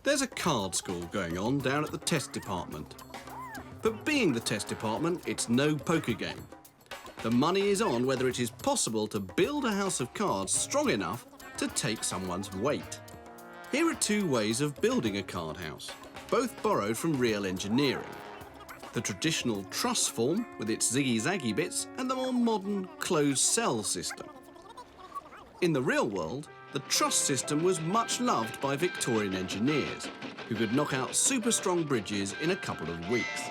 There's a card school going on down at the test department. But being the test department, it's no poker game. The money is on whether it is possible to build a house of cards strong enough to take someone's weight. Here are two ways of building a card house, both borrowed from real engineering. The traditional truss form with its ziggy-zaggy bits and the more modern closed cell system. In the real world, the truss system was much loved by Victorian engineers who could knock out super strong bridges in a couple of weeks.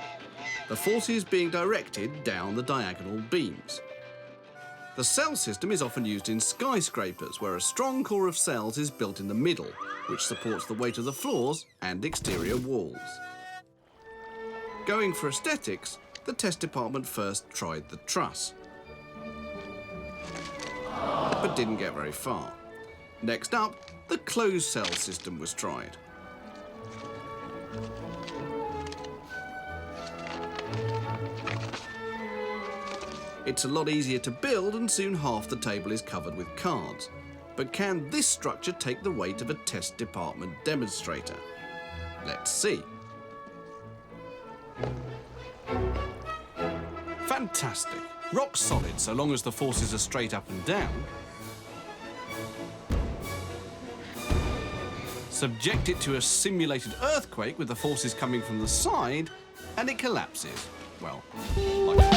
The forces being directed down the diagonal beams. The cell system is often used in skyscrapers where a strong core of cells is built in the middle, which supports the weight of the floors and exterior walls. Going for aesthetics, the test department first tried the truss, but didn't get very far. Next up, the closed cell system was tried. It's a lot easier to build and soon half the table is covered with cards. But can this structure take the weight of a test department demonstrator? Let's see. Fantastic. Rock solid so long as the forces are straight up and down. Subject it to a simulated earthquake with the forces coming from the side and it collapses. Well, like